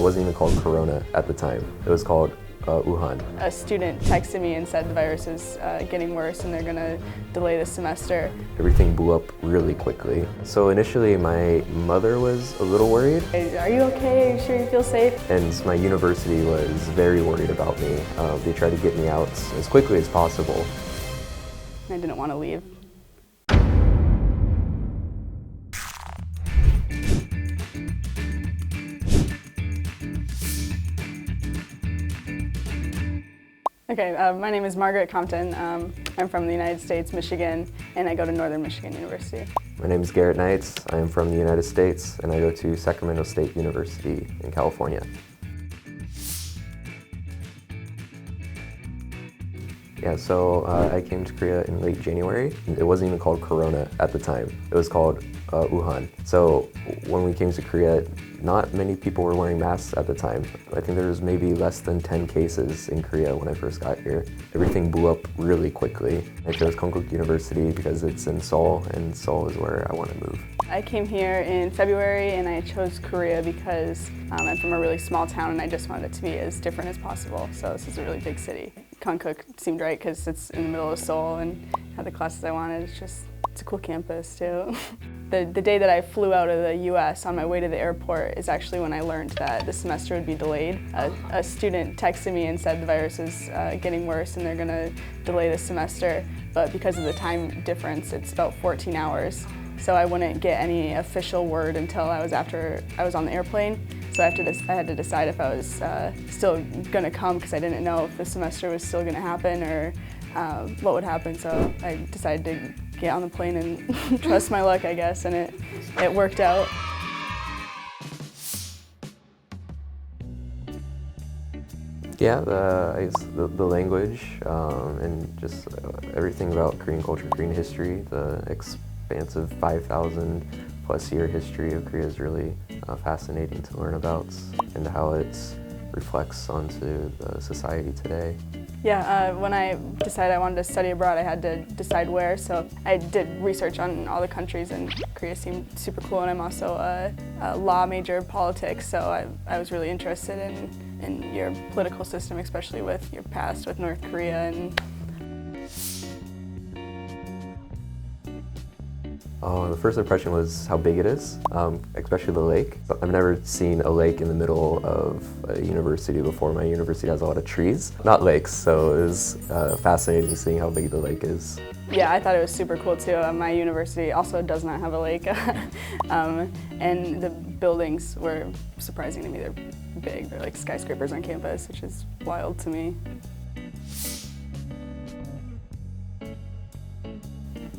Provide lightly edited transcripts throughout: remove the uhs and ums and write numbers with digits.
wasn't even called Corona at the time. It was called Wuhan. A student texted me and said the virus is getting worse and they're going to delay the semester. Everything blew up really quickly. So initially my mother was a little worried. Are you okay? Are you sure you feel safe? And my university was very worried about me. They tried to get me out as quickly as possible. I didn't want to leave. Okay, my name is Margaret Compton. I'm from the United States, Michigan, and I go to Northern Michigan University. My name is Garrett Knights. I am from the United States, and I go to Sacramento State University in California. Yeah, so I came to Korea in late January. It wasn't even called Corona at the time. It was called Wuhan. So when we came to Korea, not many people were wearing masks at the time. I think there was maybe less than 10 cases in Korea when I first got here. Everything blew up really quickly. I chose Konkuk University because it's in Seoul, and Seoul is where I want to move. I came here in February and I chose Korea because I'm from a really small town and I just wanted it to be as different as possible. So this is a really big city. Konkuk seemed right because it's in the middle of Seoul and had the classes I wanted. It's a cool campus too. The day that I flew out of the US on my way to the airport is actually when I learned that the semester would be delayed. A student texted me and said the virus is getting worse and they're going to delay the semester, but because of the time difference, it's about 14 hours. So I wouldn't get any official word until after I was on the airplane. So I had to decide if I was still going to come because I didn't know if the semester was still going to happen or what would happen. So I decided to get on the plane and trust my luck, I guess, and it worked out. Yeah, the language and just everything about Korean culture, Korean history, the expansive 5,000 plus year history of Korea is really fascinating to learn about and how it reflects onto the society today. Yeah, when I decided I wanted to study abroad, I had to decide where, so I did research on all the countries and Korea seemed super cool, and I'm also a law major, politics, so I was really interested in your political system, especially with your past with North Korea. And the first impression was how big it is, especially the lake. I've never seen a lake in the middle of a university before. My university has a lot of trees, not lakes, so it was fascinating seeing how big the lake is. Yeah, I thought it was super cool too. My university also does not have a lake, and the buildings were surprising to me. They're big, they're like skyscrapers on campus, which is wild to me.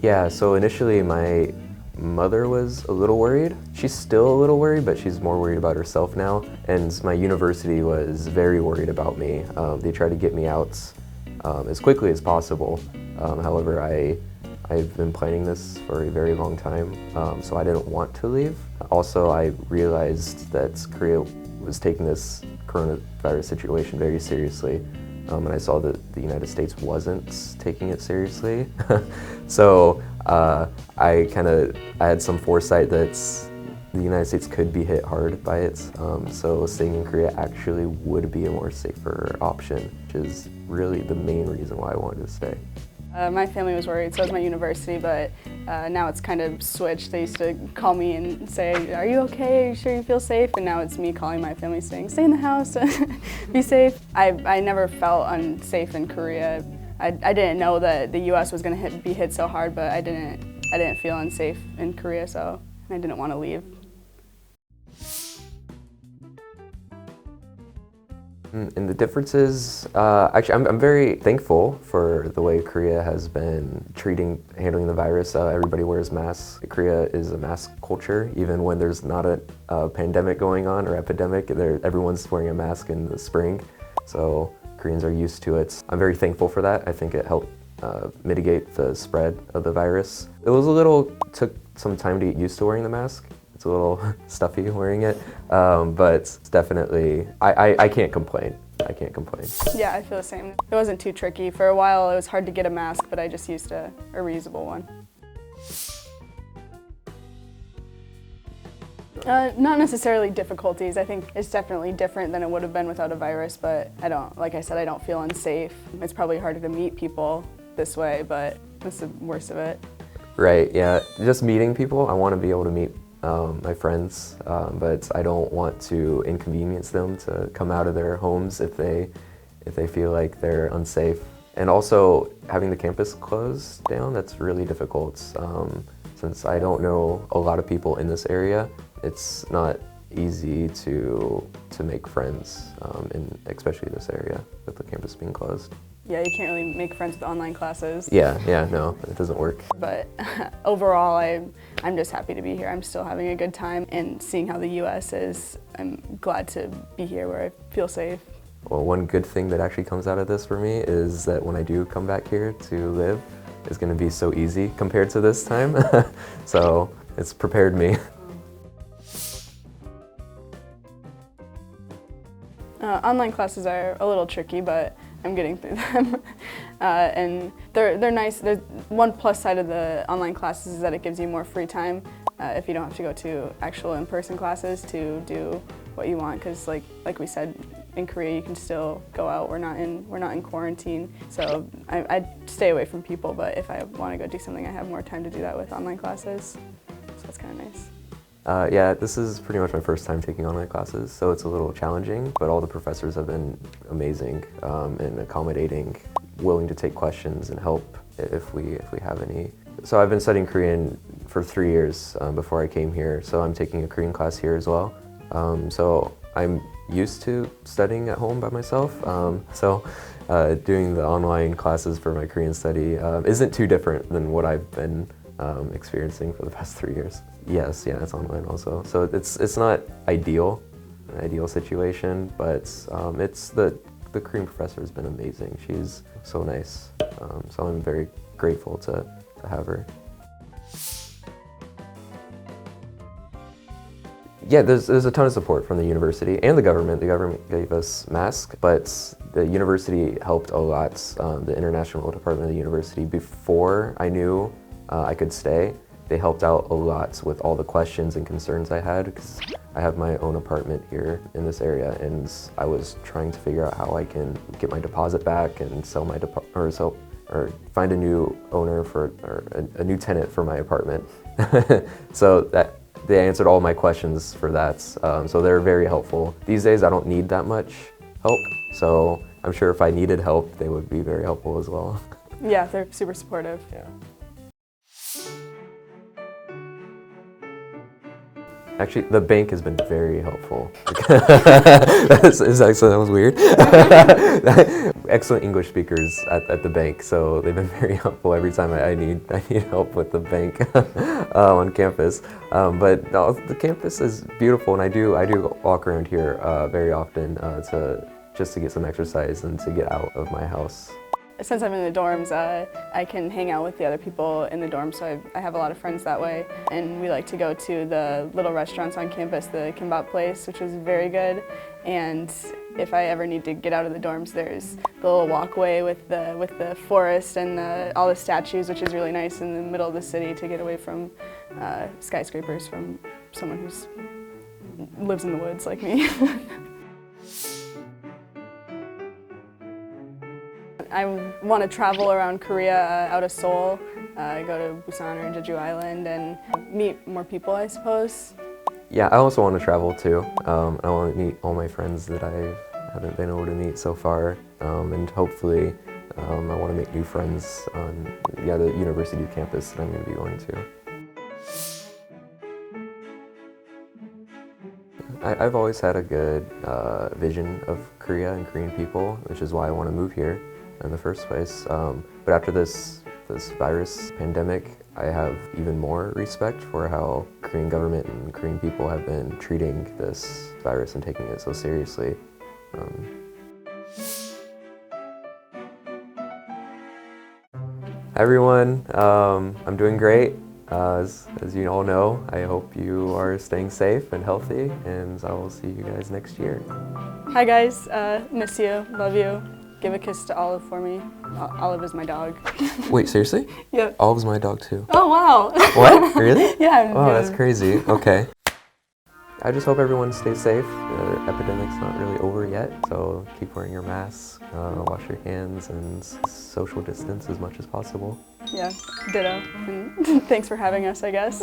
Yeah, so initially my mother was a little worried. She's still a little worried, but she's more worried about herself now. And my university was very worried about me. They tried to get me out as quickly as possible. However, I've been planning this for a very long time, so I didn't want to leave. Also, I realized that Korea was taking this coronavirus situation very seriously. And I saw that the United States wasn't taking it seriously. So I had some foresight that the United States could be hit hard by it. So staying in Korea actually would be a more safer option, which is really the main reason why I wanted to stay. My family was worried, so was my university, but now it's kind of switched. They used to call me and say, "Are you okay? Are you sure you feel safe?" And now it's me calling my family saying, "Stay in the house, be safe." I never felt unsafe in Korea. I didn't know that the U.S. was going to be hit so hard, but I didn't feel unsafe in Korea, so I didn't want to leave. And the differences, actually, I'm very thankful for the way Korea has been handling the virus. Everybody wears masks. Korea is a mask culture, even when there's not a pandemic going on or epidemic. Everyone's wearing a mask in the spring, so Koreans are used to it. I'm very thankful for that. I think it helped mitigate the spread of the virus. Took some time to get used to wearing the mask. It's a little stuffy wearing it, but it's definitely, I can't complain. I can't complain. Yeah, I feel the same. It wasn't too tricky. For a while it was hard to get a mask, but I just used a reusable one. Not necessarily difficulties. I think it's definitely different than it would have been without a virus, but like I said, I don't feel unsafe. It's probably harder to meet people this way, but that's the worst of it. Right, yeah. Just meeting people, I want to be able to meet my friends, but I don't want to inconvenience them to come out of their homes if they feel like they're unsafe. And also, having the campus closed down, that's really difficult. Since I don't know a lot of people in this area, it's not easy to make friends, especially this area with the campus being closed. Yeah, you can't really make friends with online classes. Yeah, no, it doesn't work. But overall, I'm just happy to be here. I'm still having a good time, and seeing how the U.S. is, I'm glad to be here where I feel safe. Well, one good thing that actually comes out of this for me is that when I do come back here to live, it's going to be so easy compared to this time. So it's prepared me. Online classes are a little tricky, but I'm getting through them. And they're nice. One plus side of the online classes is that it gives you more free time if you don't have to go to actual in-person classes to do what you want. Because like we said, in Korea you can still go out. We're not in quarantine, so I stay away from people. But if I want to go do something, I have more time to do that with online classes. So that's kind of nice. Yeah, this is pretty much my first time taking online classes, so it's a little challenging, but all the professors have been amazing and accommodating, willing to take questions and help if we have any. So I've been studying Korean for 3 years before I came here, so I'm taking a Korean class here as well. So I'm used to studying at home by myself, so doing the online classes for my Korean study isn't too different than what I've been experiencing for the past 3 years. Yes, yeah, it's online also. So it's not an ideal situation, but it's the Korean professor has been amazing. She's so nice. So I'm very grateful to have her. Yeah, there's a ton of support from the university and the government. The government gave us masks, but the university helped a lot. The international department of the university, before I knew I could stay, they helped out a lot with all the questions and concerns I had, because I have my own apartment here in this area, and I was trying to figure out how I can get my deposit back and sell my or find a new owner or a new tenant for my apartment. So that they answered all my questions for that. So they're very helpful. These days I don't need that much help, so I'm sure if I needed help, they would be very helpful as well. Yeah, they're super supportive. Yeah. Actually, the bank has been very helpful. That was weird. Excellent English speakers at the bank, so they've been very helpful every time I need help with the bank on campus. But no, the campus is beautiful, and I do walk around here very often just to get some exercise and to get out of my house. Since I'm in the dorms, I can hang out with the other people in the dorms, so I have a lot of friends that way. And we like to go to the little restaurants on campus, the kimbap place, which is very good. And if I ever need to get out of the dorms, there's the little walkway with the forest and all the statues, which is really nice in the middle of the city to get away from skyscrapers, from someone who lives in the woods like me. I want to travel around Korea, out of Seoul, go to Busan or Jeju Island and meet more people, I suppose. Yeah, I also want to travel too. I want to meet all my friends that I haven't been able to meet so far, and hopefully I want to make new friends on the university campus that I'm going to be going to. I've always had a good vision of Korea and Korean people, which is why I want to move here in the first place. But after this virus pandemic, I have even more respect for how Korean government and Korean people have been treating this virus and taking it so seriously. Hi everyone, I'm doing great. As you all know, I hope you are staying safe and healthy, and I will see you guys next year. Hi guys, miss you, love you. Give a kiss to Olive for me. Olive is my dog. Wait, seriously? Yep. Olive's my dog too. Oh wow. What? Really? Yeah. Oh, that's crazy. Okay. I just hope everyone stays safe. The epidemic's not really over yet, so keep wearing your mask, wash your hands, and social distance as much as possible. Yeah, ditto. And thanks for having us, I guess.